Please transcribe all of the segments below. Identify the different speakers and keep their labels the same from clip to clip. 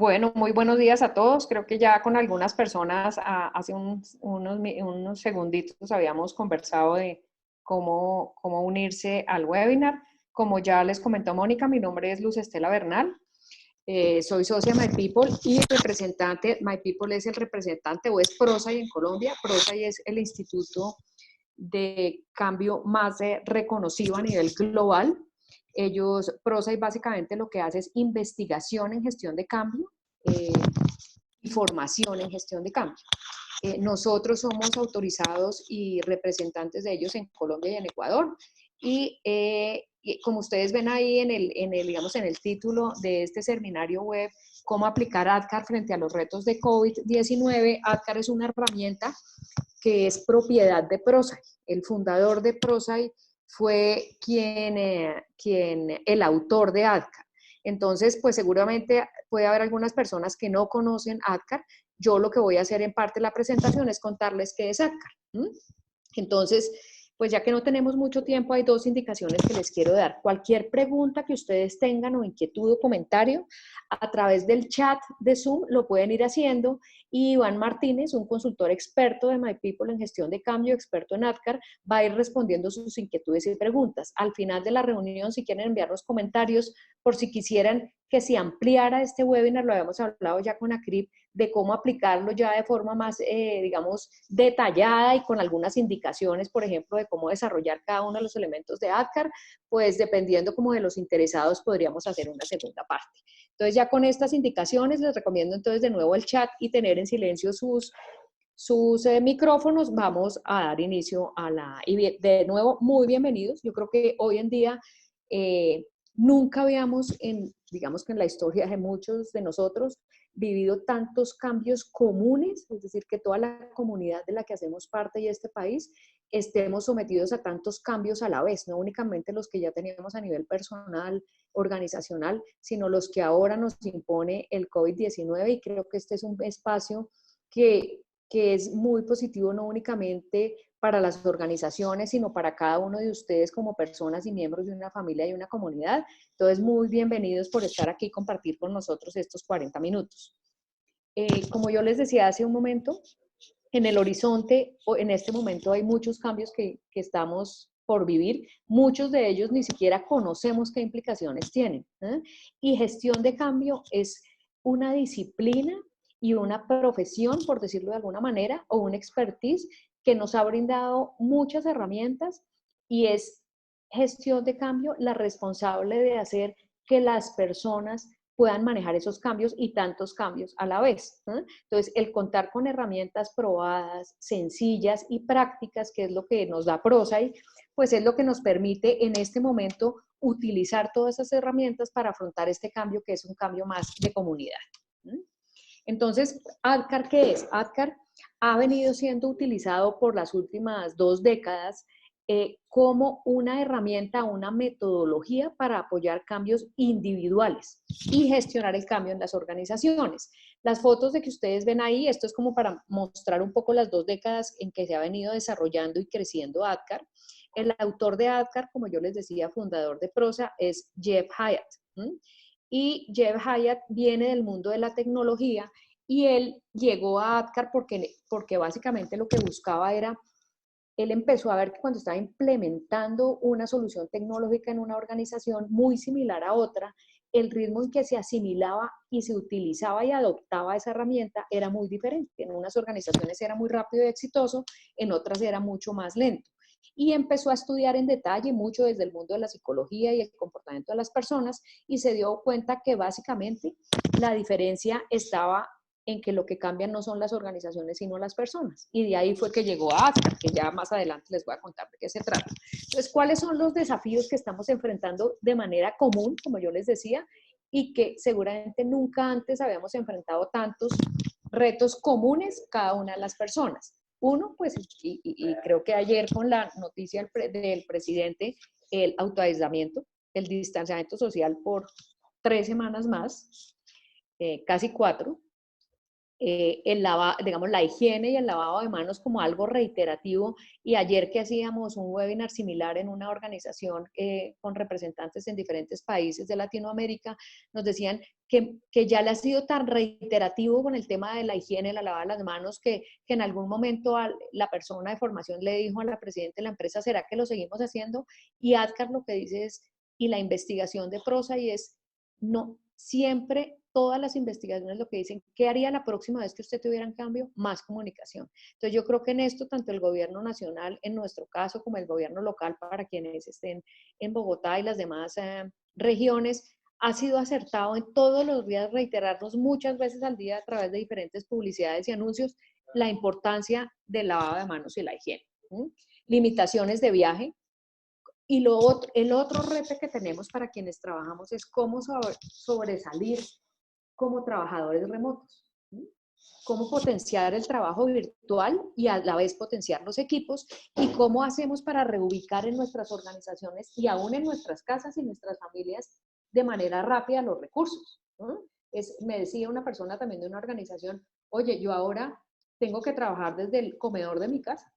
Speaker 1: Bueno, muy buenos días a todos. Creo que ya con algunas personas hace unos segunditos habíamos conversado de cómo unirse al webinar. Como ya les comentó Mónica, mi nombre es Luz Estela Bernal. Soy socia de MyPeople y representante. MyPeople es el representante o es ProSci en Colombia. ProSci es el instituto de cambio más reconocido a nivel global. ProSci básicamente lo que hace es investigación en gestión de cambio y formación en gestión de cambio. Nosotros somos autorizados y representantes de ellos en Colombia y en Ecuador. Y como ustedes ven ahí digamos, en el título de este seminario web, cómo aplicar ADKAR frente a los retos de COVID-19, ADKAR es una herramienta que es propiedad de ProSci. El fundador de ProSci fue el autor de ADKAR. Entonces, pues seguramente puede haber algunas personas que no conocen ADKAR. Yo lo que voy a hacer en parte de la presentación es contarles qué es ADKAR. Entonces, pues ya que no tenemos mucho tiempo, hay dos indicaciones que les quiero dar. Cualquier pregunta que ustedes tengan o inquietud o comentario, a través del chat de Zoom lo pueden ir haciendo. Y Iván Martínez, un consultor experto de MyPeople en gestión de cambio, experto en ADKAR, va a ir respondiendo sus inquietudes y preguntas. Al final de la reunión, si quieren enviarnos comentarios, por si quisieran que se ampliara este webinar, lo habíamos hablado ya con ACRIP, de cómo aplicarlo ya de forma más, digamos, detallada y con algunas indicaciones, por ejemplo, de cómo desarrollar cada uno de los elementos de ADKAR, pues dependiendo como de los interesados, podríamos hacer una segunda parte. Entonces, ya con estas indicaciones, les recomiendo entonces de nuevo el chat y tener en silencio sus micrófonos. Vamos a dar inicio a y de nuevo, muy bienvenidos. Yo creo que hoy en día nunca habíamos, digamos que en la historia de muchos de nosotros, vivido tantos cambios comunes, es decir, que toda la comunidad de la que hacemos parte y este país estemos sometidos a tantos cambios a la vez, no únicamente los que ya teníamos a nivel personal, organizacional, sino los que ahora nos impone el COVID-19, y creo que este es un espacio que es muy positivo, no únicamente para las organizaciones, sino para cada uno de ustedes como personas y miembros de una familia y una comunidad. Entonces, muy bienvenidos por estar aquí y compartir con nosotros estos 40 minutos. Como yo les decía hace un momento, en el horizonte, en este momento hay muchos cambios que estamos por vivir, muchos de ellos ni siquiera conocemos qué implicaciones tienen. Y gestión de cambio es una disciplina y una profesión, por decirlo de alguna manera, o un expertise que nos ha brindado muchas herramientas, y es gestión de cambio la responsable de hacer que las personas puedan manejar esos cambios y tantos cambios a la vez. Entonces, el contar con herramientas probadas, sencillas y prácticas, que es lo que nos da ProSci, pues es lo que nos permite en este momento utilizar todas esas herramientas para afrontar este cambio, que es un cambio más de comunidad. Entonces, ADKAR, ¿qué es? ADKAR ha venido siendo utilizado por las últimas 2 décadas como una herramienta, una metodología para apoyar cambios individuales y gestionar el cambio en las organizaciones. Las fotos de que ustedes ven ahí, esto es como para mostrar un poco las 2 décadas en que se ha venido desarrollando y creciendo ADKAR. El autor de ADKAR, como yo les decía, fundador de ProSci, es Jeff Hyatt. Y Jeff Hyatt viene del mundo de la tecnología, y él llegó a ADKAR porque básicamente lo que buscaba era, él empezó a ver que cuando estaba implementando una solución tecnológica en una organización muy similar a otra, el ritmo en que se asimilaba y se utilizaba y adoptaba esa herramienta era muy diferente. En unas organizaciones era muy rápido y exitoso, en otras era mucho más lento. Y empezó a estudiar en detalle mucho desde el mundo de la psicología y el comportamiento de las personas, y se dio cuenta que básicamente la diferencia estaba en que lo que cambian no son las organizaciones, sino las personas. Y de ahí fue que llegó a ADKAR, que ya más adelante les voy a contar de qué se trata. Entonces, ¿cuáles son los desafíos que estamos enfrentando de manera común, como yo les decía, y que seguramente nunca antes habíamos enfrentado tantos retos comunes cada una de las personas? Uno, pues, y creo que ayer con la noticia del presidente, el autoaislamiento, el distanciamiento social por 3 semanas más, casi 4. digamos, la higiene y el lavado de manos como algo reiterativo. Y ayer que hacíamos un webinar similar en una organización con representantes en diferentes países de Latinoamérica, nos decían que ya le ha sido tan reiterativo con el tema de la higiene, la lavada de las manos, que en algún momento la persona de formación le dijo a la presidenta de la empresa, ¿será que lo seguimos haciendo? Y Adcar lo que dice es, y la investigación de Prosa, y es, no, siempre todas las investigaciones lo que dicen, ¿qué haría la próxima vez que usted tuviera un cambio? Más comunicación. Entonces yo creo que en esto, tanto el gobierno nacional, en nuestro caso, como el gobierno local, para quienes estén en Bogotá y las demás regiones, ha sido acertado en todos los días reiterarnos muchas veces al día a través de diferentes publicidades y anuncios la importancia del lavado de manos y la higiene. Limitaciones de viaje. Y el otro reto que tenemos para quienes trabajamos es cómo sobresalir como trabajadores remotos. Cómo potenciar el trabajo virtual y a la vez potenciar los equipos, y cómo hacemos para reubicar en nuestras organizaciones y aún en nuestras casas y nuestras familias de manera rápida los recursos. Me decía una persona también de una organización, oye, yo ahora tengo que trabajar desde el comedor de mi casa.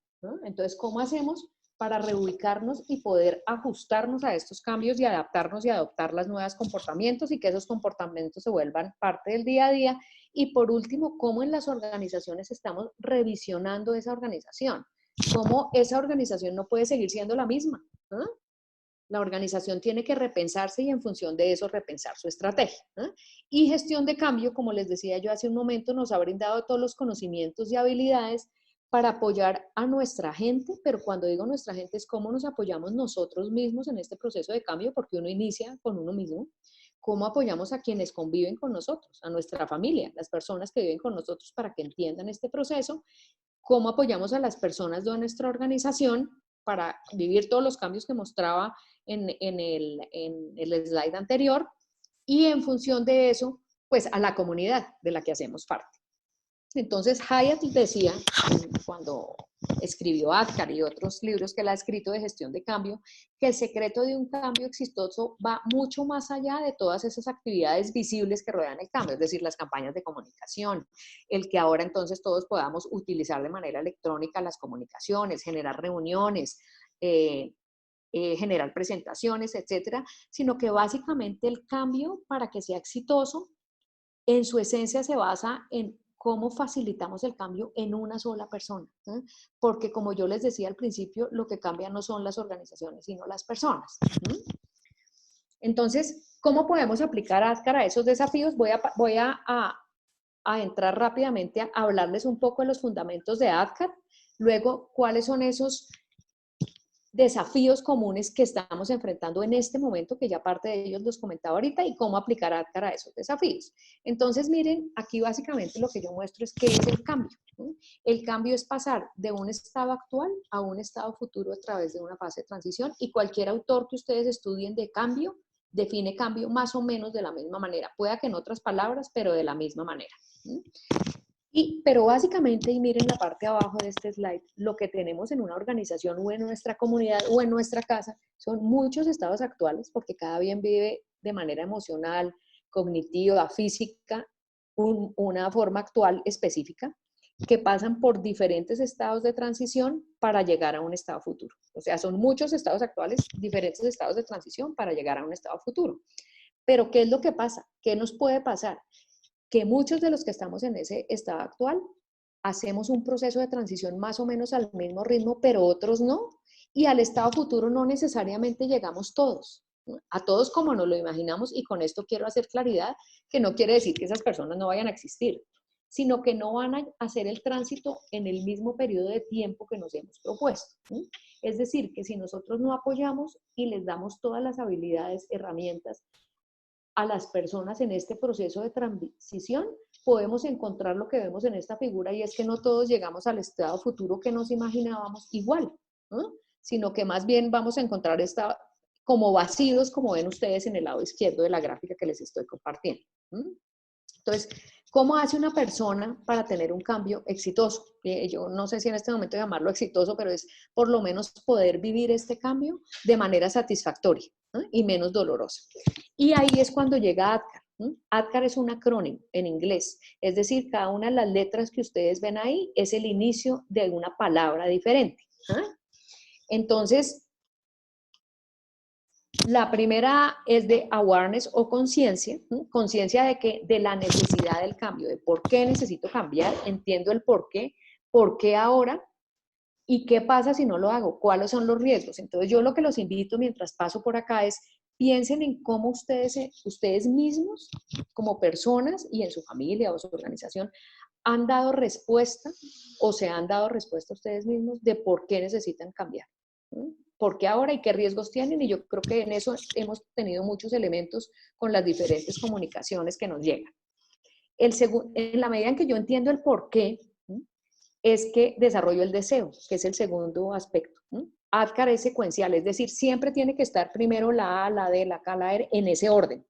Speaker 1: Entonces, ¿cómo hacemos para reubicarnos y poder ajustarnos a estos cambios y adaptarnos y adoptar los nuevos comportamientos y que esos comportamientos se vuelvan parte del día a día? Y por último, cómo en las organizaciones estamos revisionando esa organización, cómo esa organización no puede seguir siendo la misma. La organización tiene que repensarse y en función de eso repensar su estrategia. Y gestión de cambio, como les decía yo hace un momento, nos ha brindado todos los conocimientos y habilidades para apoyar a nuestra gente, pero cuando digo nuestra gente es cómo nos apoyamos nosotros mismos en este proceso de cambio, porque uno inicia con uno mismo, cómo apoyamos a quienes conviven con nosotros, a nuestra familia, las personas que viven con nosotros para que entiendan este proceso, cómo apoyamos a las personas de nuestra organización para vivir todos los cambios que mostraba en el slide anterior, y en función de eso, pues a la comunidad de la que hacemos parte. Entonces, Hyatt decía, cuando escribió Adcar y otros libros que él ha escrito de gestión de cambio, que el secreto de un cambio exitoso va mucho más allá de todas esas actividades visibles que rodean el cambio, es decir, las campañas de comunicación, el que ahora entonces todos podamos utilizar de manera electrónica las comunicaciones, generar reuniones, generar presentaciones, etcétera, sino que básicamente el cambio, para que sea exitoso, en su esencia se basa en cómo facilitamos el cambio en una sola persona. Porque como yo les decía al principio, lo que cambia no son las organizaciones, sino las personas. Entonces, ¿cómo podemos aplicar Adcar a esos desafíos? Voy a entrar rápidamente a hablarles un poco de los fundamentos de Adcar, luego cuáles son esos desafíos comunes que estamos enfrentando en este momento, que ya parte de ellos los comentaba ahorita, y cómo aplicar Adcar a esos desafíos. Entonces, miren, aquí básicamente lo que yo muestro es qué es el cambio. El cambio es pasar de un estado actual a un estado futuro a través de una fase de transición, y cualquier autor que ustedes estudien de cambio define cambio más o menos de la misma manera. Pueda que en otras palabras, pero de la misma manera. Pero básicamente, y miren la parte de abajo de este slide, lo que tenemos en una organización o en nuestra comunidad o en nuestra casa son muchos estados actuales, porque cada bien vive de manera emocional, cognitiva, física, una forma actual específica, que pasan por diferentes estados de transición para llegar a un estado futuro. O sea, son muchos estados actuales, diferentes estados de transición para llegar a un estado futuro. Pero, ¿qué es lo que pasa? ¿Qué nos puede pasar? Que muchos de los que estamos en ese estado actual hacemos un proceso de transición más o menos al mismo ritmo, pero otros no. Y al estado futuro no necesariamente llegamos todos, ¿no? A todos como nos lo imaginamos, y con esto quiero hacer claridad, que no quiere decir que esas personas no vayan a existir, sino que no van a hacer el tránsito en el mismo periodo de tiempo que nos hemos propuesto. Es decir, que si nosotros no apoyamos y les damos todas las habilidades, herramientas, a las personas en este proceso de transición, podemos encontrar lo que vemos en esta figura, y es que no todos llegamos al estado futuro que nos imaginábamos igual, ¿no? Sino que más bien vamos a encontrar como vacíos, como ven ustedes en el lado izquierdo de la gráfica que les estoy compartiendo. Entonces, ¿cómo hace una persona para tener un cambio exitoso? Yo no sé si en este momento llamarlo exitoso, pero es por lo menos poder vivir este cambio de manera satisfactoria, ¿no? Y menos dolorosa. Y ahí es cuando llega Adcar. ADKAR es un acrónimo en inglés, es decir, cada una de las letras que ustedes ven ahí es el inicio de una palabra diferente. Entonces, la primera es de awareness o conciencia, conciencia de la necesidad del cambio, de por qué necesito cambiar, entiendo el por qué ahora, y qué pasa si no lo hago, cuáles son los riesgos. Entonces yo lo que los invito mientras paso por acá es, piensen en cómo ustedes mismos, como personas y en su familia o su organización, han dado respuesta o se han dado respuesta a ustedes mismos de por qué necesitan cambiar. ¿Por qué ahora y qué riesgos tienen? Y yo creo que en eso hemos tenido muchos elementos con las diferentes comunicaciones que nos llegan. En la medida en que yo entiendo el por qué, es que desarrollo el deseo, que es el segundo aspecto. ADKAR es secuencial, es decir, siempre tiene que estar primero la A, la D, la K, la R, en ese orden.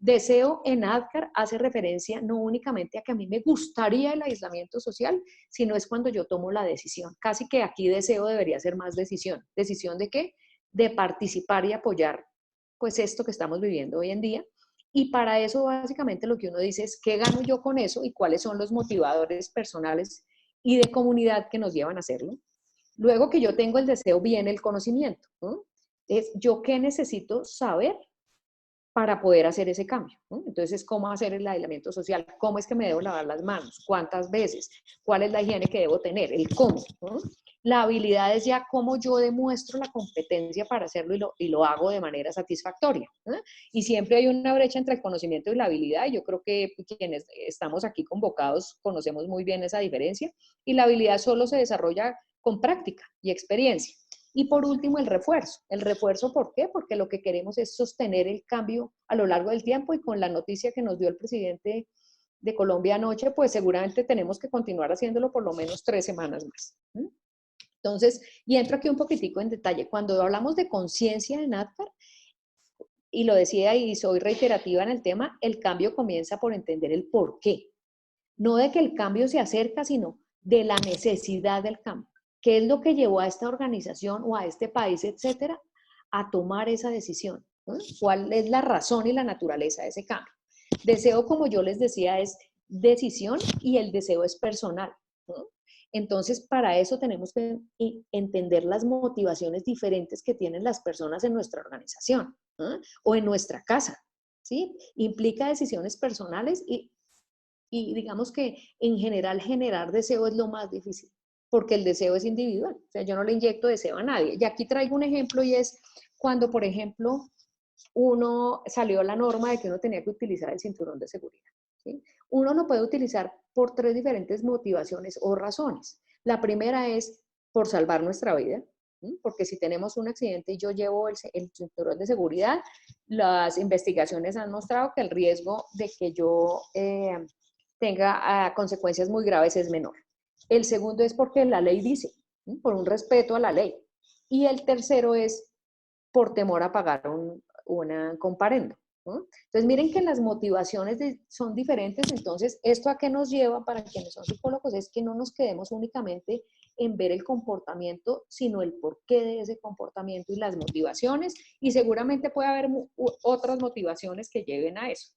Speaker 1: Deseo en ADKAR hace referencia no únicamente a que a mí me gustaría el aislamiento social, sino es cuando yo tomo la decisión. Casi que aquí deseo debería ser más decisión. ¿Decisión de qué? De participar y apoyar pues esto que estamos viviendo hoy en día. Y para eso básicamente lo que uno dice es qué gano yo con eso y cuáles son los motivadores personales y de comunidad que nos llevan a hacerlo. Luego que yo tengo el deseo, viene el conocimiento. Es yo qué necesito saber para poder hacer ese cambio. Entonces, ¿cómo hacer el aislamiento social? ¿Cómo es que me debo lavar las manos? ¿Cuántas veces? ¿Cuál es la higiene que debo tener? El cómo. La habilidad es ya cómo yo demuestro la competencia para hacerlo y lo hago de manera satisfactoria. Y siempre hay una brecha entre el conocimiento y la habilidad, y yo creo que quienes estamos aquí convocados conocemos muy bien esa diferencia, y la habilidad solo se desarrolla con práctica y experiencia. Y por último, el refuerzo. ¿El refuerzo por qué? Porque lo que queremos es sostener el cambio a lo largo del tiempo, y con la noticia que nos dio el presidente de Colombia anoche, pues seguramente tenemos que continuar haciéndolo por lo menos 3 semanas más. Entonces, y entro aquí un poquitico en detalle. Cuando hablamos de conciencia en ADKAR, y lo decía y soy reiterativa en el tema, el cambio comienza por entender el por qué. No de que el cambio se acerca, sino de la necesidad del cambio. ¿Qué es lo que llevó a esta organización o a este país, etcétera, a tomar esa decisión? ¿Cuál es la razón y la naturaleza de ese cambio? Deseo, como yo les decía, es decisión, y el deseo es personal. Entonces, para eso tenemos que entender las motivaciones diferentes que tienen las personas en nuestra organización o en nuestra casa. ¿Sí? Implica decisiones personales y digamos que en general generar deseo es lo más difícil, porque el deseo es individual. O sea, yo no le inyecto deseo a nadie. Y aquí traigo un ejemplo, y es cuando, por ejemplo, uno salió la norma de que uno tenía que utilizar el cinturón de seguridad. ¿Sí? Uno lo puede utilizar por 3 diferentes motivaciones o razones. La primera es por salvar nuestra vida, porque si tenemos un accidente y yo llevo el cinturón de seguridad, las investigaciones han mostrado que el riesgo de que yo tenga consecuencias muy graves es menor. El segundo es porque la ley dice, por un respeto a la ley. Y el tercero es por temor a pagar un comparendo. Entonces, miren que las motivaciones son diferentes. Entonces, ¿esto a qué nos lleva para quienes son psicólogos? Es que no nos quedemos únicamente en ver el comportamiento, sino el porqué de ese comportamiento y las motivaciones, y seguramente puede haber otras motivaciones que lleven a eso.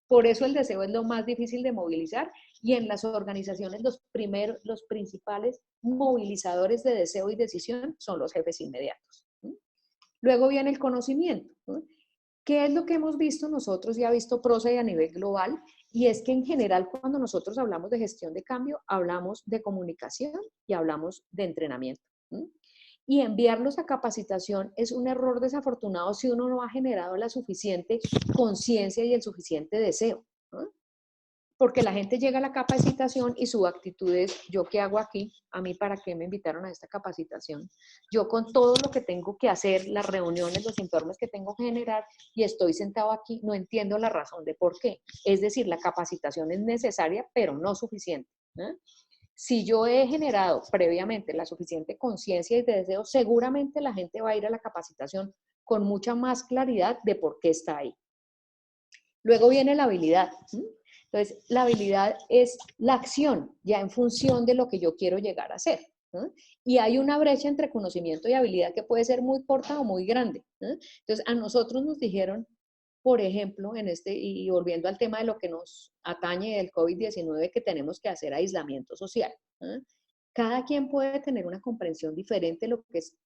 Speaker 1: Por eso el deseo es lo más difícil de movilizar, y en las organizaciones los principales movilizadores de deseo y decisión son los jefes inmediatos. Luego viene el conocimiento. ¿Qué es lo que hemos visto nosotros y ha visto PROSA y a nivel global? Y es que en general cuando nosotros hablamos de gestión de cambio, hablamos de comunicación y hablamos de entrenamiento. Y enviarlos a capacitación es un error desafortunado si uno no ha generado la suficiente conciencia y el suficiente deseo. Porque la gente llega a la capacitación y su actitud es, ¿yo qué hago aquí? ¿A mí para qué me invitaron a esta capacitación? Yo con todo lo que tengo que hacer, las reuniones, los informes que tengo que generar, y estoy sentado aquí, no entiendo la razón de por qué. Es decir, la capacitación es necesaria, pero no suficiente. Si yo he generado previamente la suficiente conciencia y deseo, seguramente la gente va a ir a la capacitación con mucha más claridad de por qué está ahí. Luego viene la habilidad. Entonces, la habilidad es la acción, ya en función de lo que yo quiero llegar a hacer. Y hay una brecha entre conocimiento y habilidad que puede ser muy corta o muy grande. Entonces, a nosotros nos dijeron por ejemplo, y volviendo al tema de lo que nos atañe del COVID-19, que tenemos que hacer aislamiento social. ¿Eh? Cada quien puede tener una comprensión diferente de lo que es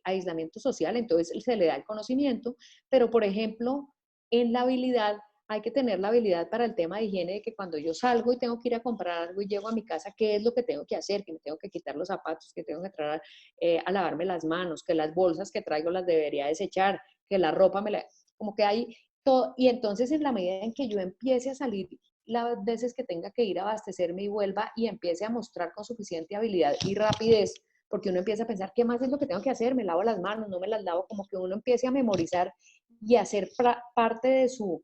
Speaker 1: aislamiento social, entonces se le da el conocimiento, pero por ejemplo, en la habilidad, hay que tener la habilidad para el tema de higiene, de que cuando yo salgo y tengo que ir a comprar algo y llego a mi casa, ¿qué es lo que tengo que hacer? Que me tengo que quitar los zapatos, que tengo que entrar a lavarme las manos, que las bolsas que traigo las debería desechar, que la ropa como que hay todo, y entonces en la medida en que yo empiece a salir las veces que tenga que ir a abastecerme y vuelva y empiece a mostrar con suficiente habilidad y rapidez, porque uno empieza a pensar, ¿qué más es lo que tengo que hacer? Me lavo las manos, no me las lavo, como que uno empiece a memorizar y a hacer parte de su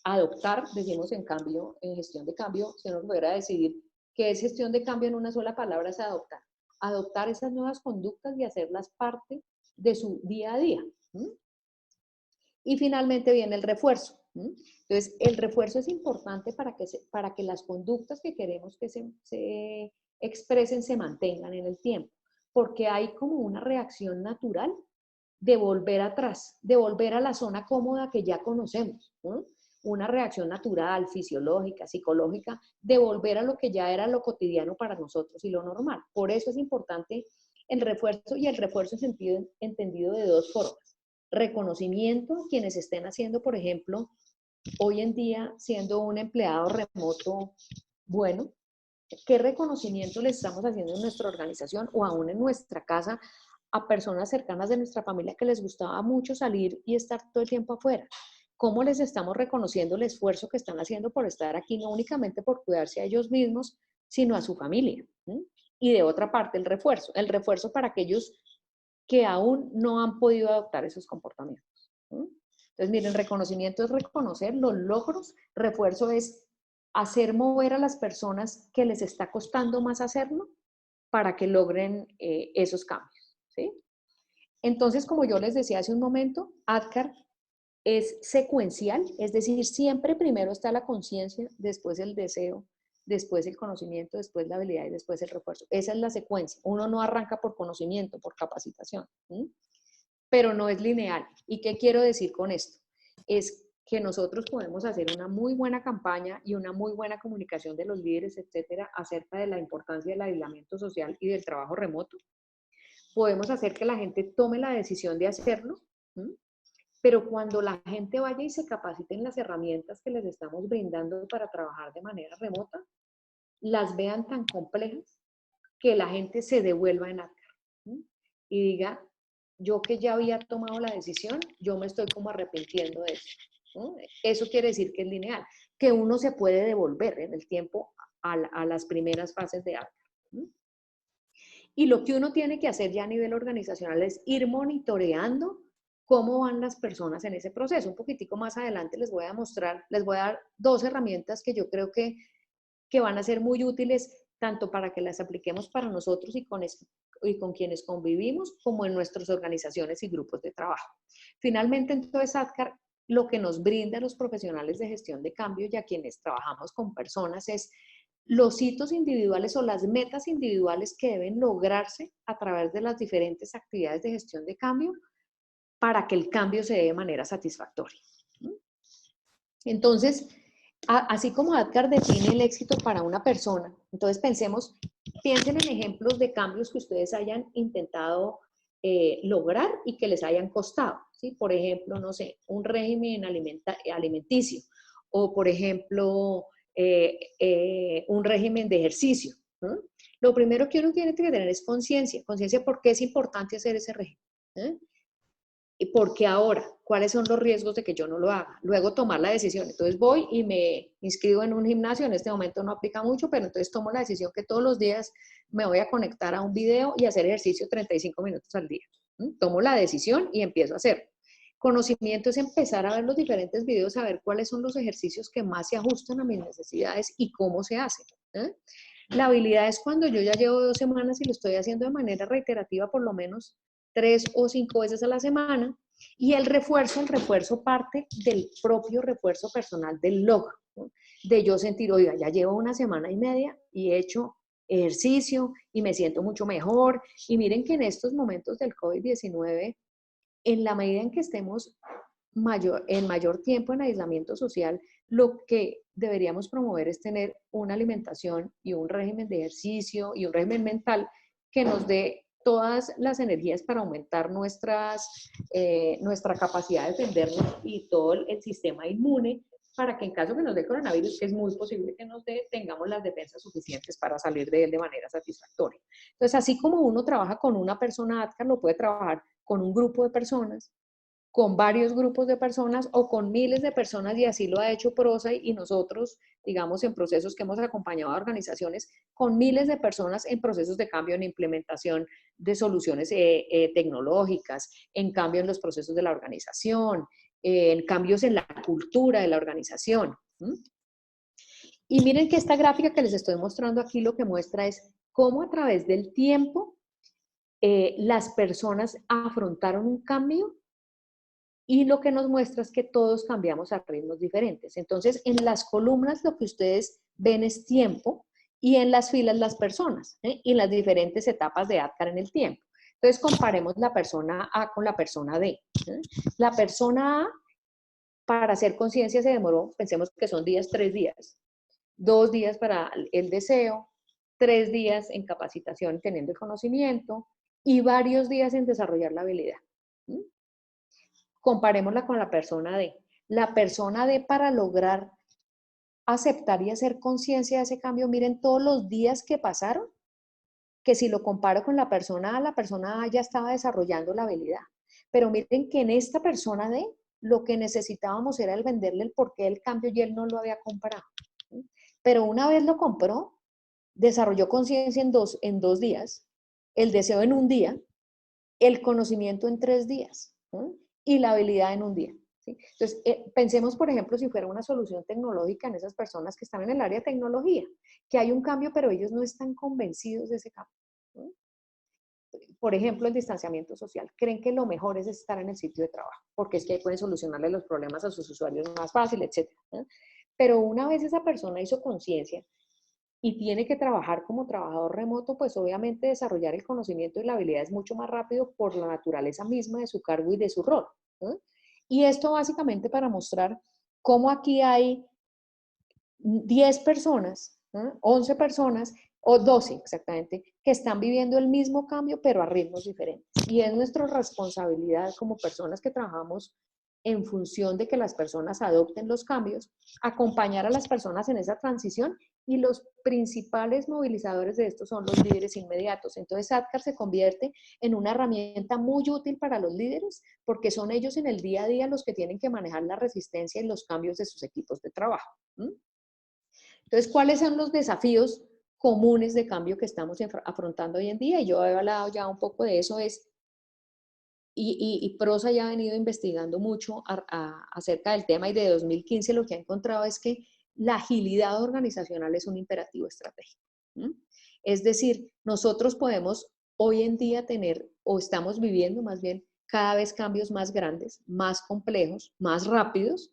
Speaker 1: adoptar, decimos en cambio, en gestión de cambio, si uno pudiera decidir qué es gestión de cambio en una sola palabra, es adoptar. Adoptar esas nuevas conductas y hacerlas parte de su día a día. Y finalmente viene el refuerzo. Entonces, el refuerzo es importante para que las conductas que queremos que se expresen se mantengan en el tiempo, porque hay como una reacción natural de volver atrás, de volver a la zona cómoda que ya conocemos, ¿no? Una reacción natural, fisiológica, psicológica, de volver a lo que ya era lo cotidiano para nosotros y lo normal. Por eso es importante el refuerzo, y el refuerzo entendido de dos formas. Reconocimiento a quienes estén haciendo, por ejemplo, hoy en día siendo un empleado remoto bueno, ¿qué reconocimiento le estamos haciendo en nuestra organización o aún en nuestra casa a personas cercanas de nuestra familia que les gustaba mucho salir y estar todo el tiempo afuera? ¿Cómo les estamos reconociendo el esfuerzo que están haciendo por estar aquí, no únicamente por cuidarse a ellos mismos, sino a su familia? Y de otra parte, el refuerzo para aquellos que aún no han podido adoptar esos comportamientos. Entonces, miren, reconocimiento es reconocer los logros, refuerzo es hacer mover a las personas que les está costando más hacerlo para que logren esos cambios, ¿sí? Entonces, como yo les decía hace un momento, ADKAR es secuencial, es decir, siempre primero está la conciencia, después el deseo, después el conocimiento, después la habilidad y después el refuerzo. Esa es la secuencia. Uno no arranca por conocimiento, por capacitación, pero no es lineal. ¿Y qué quiero decir con esto? Es que nosotros podemos hacer una muy buena campaña y una muy buena comunicación de los líderes, etcétera, acerca de la importancia del aislamiento social y del trabajo remoto. Podemos hacer que la gente tome la decisión de hacerlo, pero cuando la gente vaya y se capacite en las herramientas que les estamos brindando para trabajar de manera remota, las vean tan complejas que la gente se devuelva en ADKAR y diga, yo que ya había tomado la decisión, yo me estoy como arrepintiendo de eso. Eso quiere decir que es lineal, que uno se puede devolver en el tiempo a las primeras fases de ADKAR. Y lo que uno tiene que hacer ya a nivel organizacional es ir monitoreando cómo van las personas en ese proceso. Un poquitico más adelante les voy a mostrar, les voy a dar dos herramientas que yo creo que van a ser muy útiles tanto para que las apliquemos para nosotros y con quienes convivimos, como en nuestras organizaciones y grupos de trabajo. Finalmente, entonces, ADKAR lo que nos brinda a los profesionales de gestión de cambio y a quienes trabajamos con personas es los hitos individuales o las metas individuales que deben lograrse a través de las diferentes actividades de gestión de cambio para que el cambio se dé de manera satisfactoria. Entonces, así como ADKAR define el éxito para una persona, entonces piensen en ejemplos de cambios que ustedes hayan intentado lograr y que les hayan costado, ¿sí? Por ejemplo, no sé, un régimen alimenticio o, por ejemplo, un régimen de ejercicio. Lo primero que uno tiene que tener es conciencia por qué es importante hacer ese régimen. ¿Y por qué ahora? ¿Cuáles son los riesgos de que yo no lo haga? Luego tomar la decisión. Entonces voy y me inscribo en un gimnasio. En este momento no aplica mucho, pero entonces tomo la decisión que todos los días me voy a conectar a un video y hacer ejercicio 35 minutos al día. Tomo la decisión y empiezo a hacer. Conocimiento es empezar a ver los diferentes videos, a ver cuáles son los ejercicios que más se ajustan a mis necesidades y cómo se hacen. La habilidad es cuando yo ya llevo 2 semanas y lo estoy haciendo de manera reiterativa, por lo menos 3 o 5 veces a la semana. Y el refuerzo parte del propio refuerzo personal del logro, ¿no? De yo sentir, oiga, ya llevo 1 semana y media y he hecho ejercicio y me siento mucho mejor. Y miren que en estos momentos del COVID-19, en la medida en que estemos en mayor tiempo en aislamiento social, lo que deberíamos promover es tener una alimentación y un régimen de ejercicio y un régimen mental que nos dé todas las energías para aumentar nuestra capacidad de defendernos y todo el sistema inmune para que en caso que nos dé coronavirus, que es muy posible que nos dé, tengamos las defensas suficientes para salir de él de manera satisfactoria. Entonces, así como uno trabaja con una persona ADCAR, lo puede trabajar con un grupo de personas, con varios grupos de personas o con miles de personas, y así lo ha hecho PROSA y nosotros, digamos, en procesos que hemos acompañado a organizaciones, con miles de personas en procesos de cambio, en implementación de soluciones tecnológicas, en cambio en los procesos de la organización, en cambios en la cultura de la organización. Y miren que esta gráfica que les estoy mostrando aquí lo que muestra es cómo a través del tiempo las personas afrontaron un cambio, y lo que nos muestra es que todos cambiamos a ritmos diferentes. Entonces, en las columnas lo que ustedes ven es tiempo y en las filas las personas, y las diferentes etapas de ADCAR en el tiempo. Entonces, comparemos la persona A con la persona D. La persona A, para hacer conciencia se demoró, pensemos que son días, 3 días. 2 días para el deseo, 3 días en capacitación teniendo el conocimiento y varios días en desarrollar la habilidad. Comparémosla con la persona D. La persona D, para lograr aceptar y hacer conciencia de ese cambio, miren todos los días que pasaron, que si lo comparo con la persona A ya estaba desarrollando la habilidad. Pero miren que en esta persona D, lo que necesitábamos era el venderle el porqué del cambio y él no lo había comprado. Pero una vez lo compró, desarrolló conciencia en dos días, el deseo en un día, el conocimiento en 3 días, y la habilidad en un día. ¿Sí? Entonces, pensemos, por ejemplo, si fuera una solución tecnológica en esas personas que están en el área de tecnología, que hay un cambio, pero ellos no están convencidos de ese cambio. Por ejemplo, el distanciamiento social. Creen que lo mejor es estar en el sitio de trabajo, porque es que ahí pueden solucionarle los problemas a sus usuarios más fácil, etc. Pero una vez esa persona hizo conciencia y tiene que trabajar como trabajador remoto, pues obviamente desarrollar el conocimiento y la habilidad es mucho más rápido por la naturaleza misma de su cargo y de su rol. Y esto básicamente para mostrar cómo aquí hay 10 personas, 11 personas o 12 exactamente, que están viviendo el mismo cambio pero a ritmos diferentes. Y es nuestra responsabilidad como personas que trabajamos en función de que las personas adopten los cambios, acompañar a las personas en esa transición, y los principales movilizadores de esto son los líderes inmediatos. Entonces ADCAR se convierte en una herramienta muy útil para los líderes porque son ellos en el día a día los que tienen que manejar la resistencia y los cambios de sus equipos de trabajo. Entonces, ¿cuáles son los desafíos comunes de cambio que estamos afrontando hoy en día? Y yo he hablado ya un poco de eso, y PROSA ya ha venido investigando mucho acerca del tema, y de 2015 lo que ha encontrado es que la agilidad organizacional es un imperativo estratégico. Es decir, nosotros podemos hoy en día tener, o estamos viviendo más bien, cada vez cambios más grandes, más complejos, más rápidos,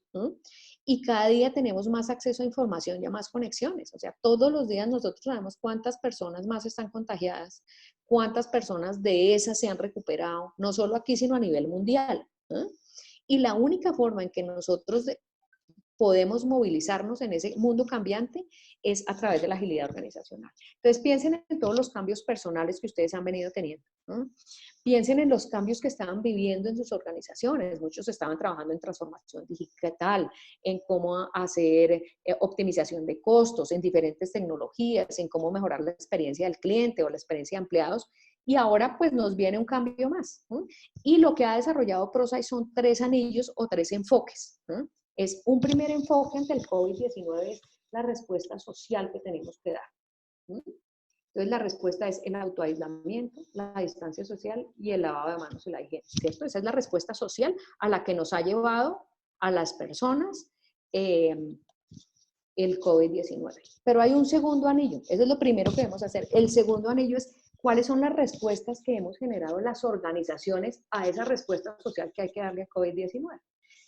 Speaker 1: y cada día tenemos más acceso a información y a más conexiones. O sea, todos los días nosotros sabemos cuántas personas más están contagiadas, cuántas personas de esas se han recuperado, no solo aquí, sino a nivel mundial. Y la única forma en que nosotros podemos movilizarnos en ese mundo cambiante es a través de la agilidad organizacional. Entonces piensen en todos los cambios personales que ustedes han venido teniendo. Piensen en los cambios que estaban viviendo en sus organizaciones. Muchos estaban trabajando en transformación digital, en cómo hacer optimización de costos, en diferentes tecnologías, en cómo mejorar la experiencia del cliente o la experiencia de empleados. Y ahora pues nos viene un cambio más. Y lo que ha desarrollado PROSAI son 3 anillos o 3 enfoques. Es un primer enfoque ante el COVID-19, es la respuesta social que tenemos que dar. Entonces la respuesta es el autoaislamiento, la distancia social y el lavado de manos y la higiene, ¿cierto? Esa es la respuesta social a la que nos ha llevado a las personas el COVID-19. Pero hay un segundo anillo, eso es lo primero que debemos hacer. El segundo anillo es cuáles son las respuestas que hemos generado las organizaciones a esa respuesta social que hay que darle al COVID-19.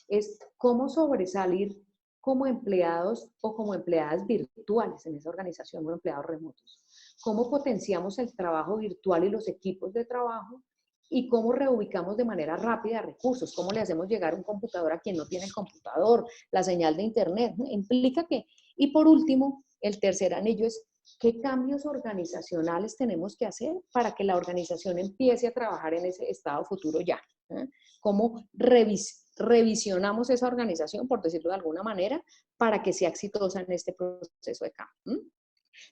Speaker 1: Es cómo sobresalir como empleados o como empleadas virtuales en esa organización o empleados remotos. Cómo potenciamos el trabajo virtual y los equipos de trabajo y cómo reubicamos de manera rápida recursos, cómo le hacemos llegar un computador a quien no tiene el computador, la señal de internet, ¿no? Implica que, y por último, el tercer anillo es qué cambios organizacionales tenemos que hacer para que la organización empiece a trabajar en ese estado futuro ya, ¿eh? Cómo revisionamos esa organización, por decirlo de alguna manera, para que sea exitosa en este proceso de cambio.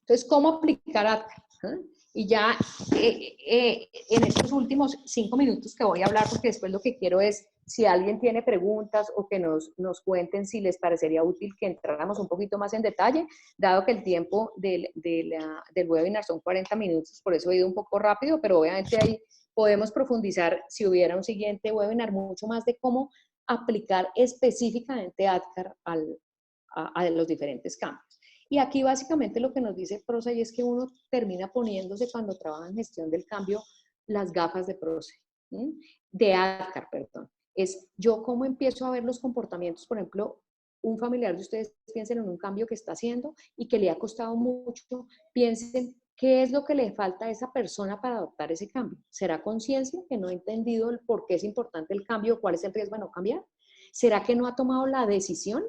Speaker 1: Entonces, ¿cómo aplicar ATCAR? Y ya en estos últimos 5 minutos que voy a hablar, porque después lo que quiero es, si alguien tiene preguntas o que nos cuenten si les parecería útil que entráramos un poquito más en detalle, dado que el tiempo del webinar son 40 minutos, por eso he ido un poco rápido, pero obviamente ahí podemos profundizar, si hubiera un siguiente webinar, mucho más de cómo aplicar específicamente ATCAR a los diferentes campos. Y aquí básicamente lo que nos dice PROCE es que uno termina poniéndose cuando trabaja en gestión del cambio las gafas de PROCE, de ADCAR, perdón. Es yo cómo empiezo a ver los comportamientos, por ejemplo, un familiar de ustedes piensen en un cambio que está haciendo y que le ha costado mucho, piensen qué es lo que le falta a esa persona para adoptar ese cambio. ¿Será conciencia que no ha entendido el por qué es importante el cambio, cuál es el riesgo de no cambiar? ¿Será que no ha tomado la decisión?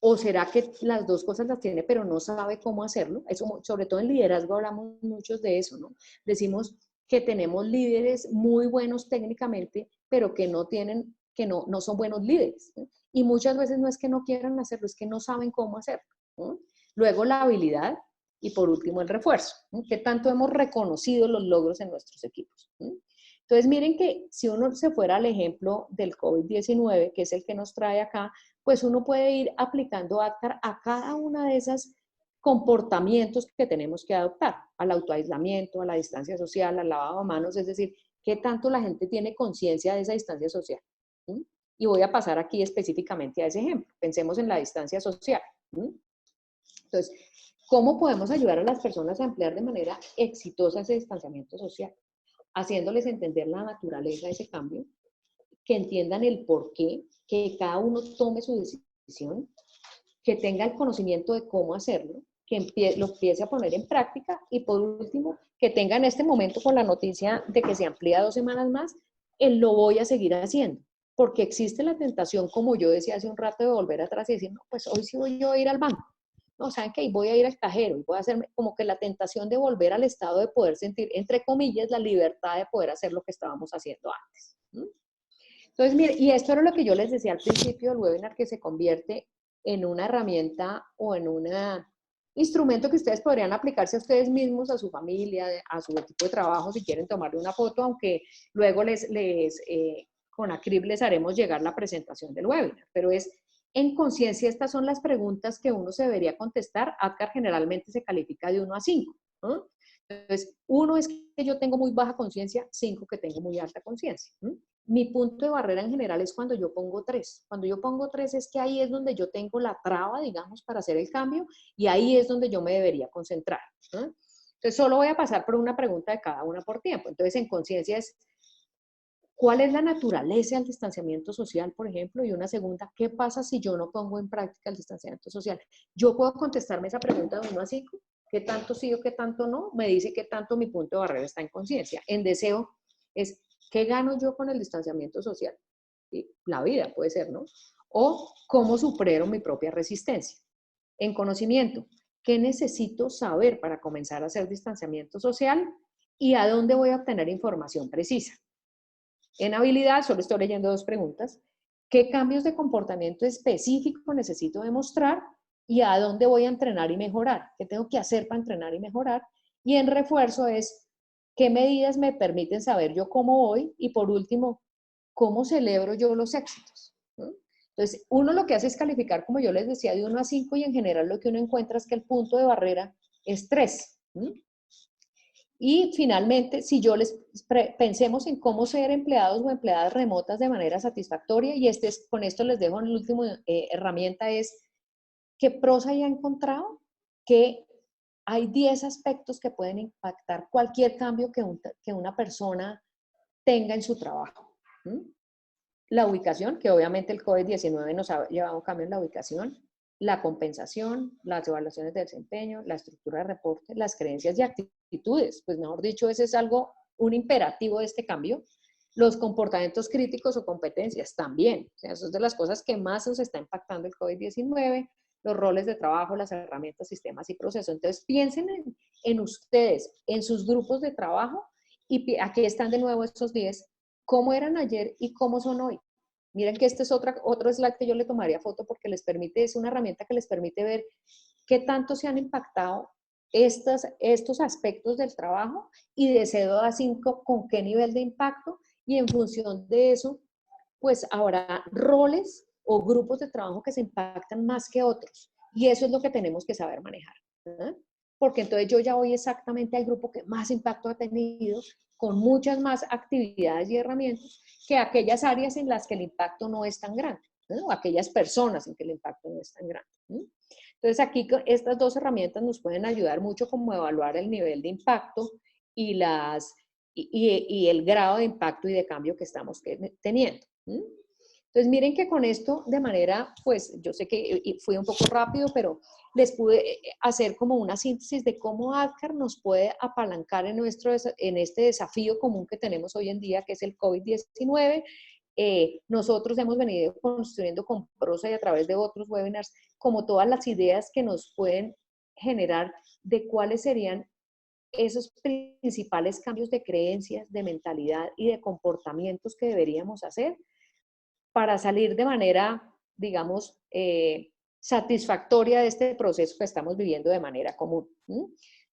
Speaker 1: ¿O será que las dos cosas las tiene, pero no sabe cómo hacerlo? Eso, sobre todo en liderazgo hablamos muchos de eso, ¿no? Decimos que tenemos líderes muy buenos técnicamente, pero que no tienen, que no son buenos líderes, ¿no? Y muchas veces no es que no quieran hacerlo, es que no saben cómo hacerlo, ¿no? Luego la habilidad y por último el refuerzo, ¿no? ¿Qué tanto hemos reconocido los logros en nuestros equipos? ¿No? Entonces miren que si uno se fuera al ejemplo del COVID-19, que es el que nos trae acá, pues uno puede ir aplicando ADCAR a cada una de esas comportamientos que tenemos que adoptar, al autoaislamiento, a la distancia social, al lavado de manos, es decir, qué tanto la gente tiene conciencia de esa distancia social. ¿Sí? Y voy a pasar aquí específicamente a ese ejemplo. Pensemos en la distancia social. ¿Sí? Entonces, ¿cómo podemos ayudar a las personas a emplear de manera exitosa ese distanciamiento social? Haciéndoles entender la naturaleza de ese cambio, que entiendan el por qué, que cada uno tome su decisión, que tenga el conocimiento de cómo hacerlo, que lo empiece a poner en práctica y por último, que tenga en este momento con la noticia de que se amplía 2 semanas más, lo voy a seguir haciendo. Porque existe la tentación, como yo decía hace un rato, de volver atrás y decir, no, pues hoy sí voy yo a ir al banco. No, ¿saben qué? Voy a ir al cajero y voy a hacerme como que la tentación de volver al estado de poder sentir, entre comillas, la libertad de poder hacer lo que estábamos haciendo antes. Entonces, mire, y esto era lo que yo les decía al principio del webinar, que se convierte en una herramienta o en un instrumento que ustedes podrían aplicarse a ustedes mismos, a su familia, a su equipo de trabajo, si quieren tomarle una foto, aunque luego con Acrib les haremos llegar la presentación del webinar. Pero es, en conciencia, estas son las preguntas que uno se debería contestar. ADCAR generalmente se califica de 1 a 5, ¿no? Entonces, 1 es que yo tengo muy baja conciencia, 5 que tengo muy alta conciencia. Mi punto de barrera en general es cuando yo pongo 3. Cuando yo pongo 3 es que ahí es donde yo tengo la traba, digamos, para hacer el cambio y ahí es donde yo me debería concentrar, ¿no? Entonces, solo voy a pasar por una pregunta de cada una por tiempo. Entonces, en conciencia es, ¿cuál es la naturaleza del distanciamiento social, por ejemplo? Y una segunda, ¿qué pasa si yo no pongo en práctica el distanciamiento social? Yo puedo contestarme esa pregunta de 1 a 5. ¿Qué tanto sí o qué tanto no? Me dice qué tanto mi punto de barrera está en conciencia. En deseo es, ¿qué gano yo con el distanciamiento social? ¿Sí? La vida puede ser, ¿no? O cómo supero mi propia resistencia. En conocimiento, ¿qué necesito saber para comenzar a hacer distanciamiento social? ¿Y a dónde voy a obtener información precisa? En habilidad, solo estoy leyendo 2 preguntas. ¿Qué cambios de comportamiento específico necesito demostrar? ¿Y a dónde voy a entrenar y mejorar? ¿Qué tengo que hacer para entrenar y mejorar? Y en refuerzo es, ¿qué medidas me permiten saber yo cómo voy? Y por último, ¿cómo celebro yo los éxitos? ¿No? Entonces, uno lo que hace es calificar, como yo les decía, de 1 a 5 y en general lo que uno encuentra es que el punto de barrera es 3. Y finalmente, si yo pensemos en cómo ser empleados o empleadas remotas de manera satisfactoria, y con esto les dejo en la última herramienta, es que PROCE haya encontrado que hay 10 aspectos que pueden impactar cualquier cambio que una persona tenga en su trabajo. La ubicación, que obviamente el COVID-19 nos ha llevado a un cambio en la ubicación, la compensación, las evaluaciones de desempeño, la estructura de reporte, las creencias y actitudes. Pues mejor dicho, ese es algo un imperativo de este cambio. Los comportamientos críticos o competencias también. O sea, eso es de las cosas que más nos está impactando el COVID-19, los roles de trabajo, las herramientas, sistemas y procesos. Entonces, piensen en ustedes, en sus grupos de trabajo, y aquí están de nuevo estos 10, cómo eran ayer y cómo son hoy. Miren que este es otro slide que yo le tomaría foto porque les permite, es una herramienta que les permite ver qué tanto se han impactado estos aspectos del trabajo y de 0 a 5 con qué nivel de impacto, y en función de eso, pues habrá roles o grupos de trabajo que se impactan más que otros. Y eso es lo que tenemos que saber manejar. ¿Eh? Porque entonces yo ya voy exactamente al grupo que más impacto ha tenido, con muchas más actividades y herramientas, que aquellas áreas en las que el impacto no es tan grande, ¿no? O aquellas personas en que el impacto no es tan grande. ¿No? Entonces aquí estas dos herramientas nos pueden ayudar mucho como a evaluar el nivel de impacto y, y el grado de impacto y de cambio que estamos teniendo. Entonces miren que con esto de manera, pues yo sé que fui un poco rápido, pero les pude hacer como una síntesis de cómo ADKAR nos puede apalancar en este desafío común que tenemos hoy en día, que es el COVID-19. Nosotros hemos venido construyendo con Prosa y a través de otros webinars como todas las ideas que nos pueden generar de cuáles serían esos principales cambios de creencias, de mentalidad y de comportamientos que deberíamos hacer para salir de manera, digamos, satisfactoria de este proceso que estamos viviendo de manera común.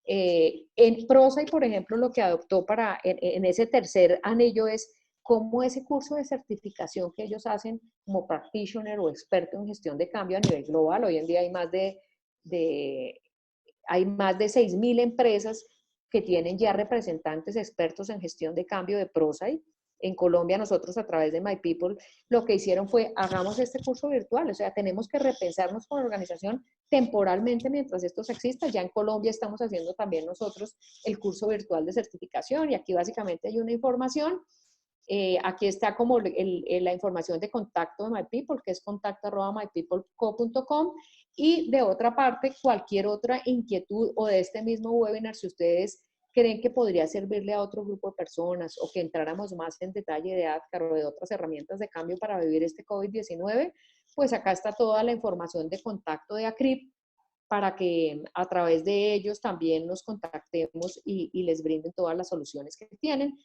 Speaker 1: En Prosa, por ejemplo, lo que adoptó en ese tercer anillo es cómo ese curso de certificación que ellos hacen como practitioner o experto en gestión de cambio a nivel global. Hoy en día hay más de 6.000 empresas que tienen ya representantes expertos en gestión de cambio de ProSite. En Colombia nosotros a través de My People lo que hicieron fue hagamos este curso virtual, o sea, tenemos que repensarnos con la organización temporalmente mientras esto exista. Ya en Colombia estamos haciendo también nosotros el curso virtual de certificación y aquí básicamente hay una información. Aquí está como la información de contacto de MyPeople, que es contacto@mypeopleco.com, y de otra parte, cualquier otra inquietud o de este mismo webinar, si ustedes creen que podría servirle a otro grupo de personas o que entráramos más en detalle de ADKAR o de otras herramientas de cambio para vivir este COVID-19, pues acá está toda la información de contacto de ACRIP para que a través de ellos también nos contactemos y les brinden todas las soluciones que tienen.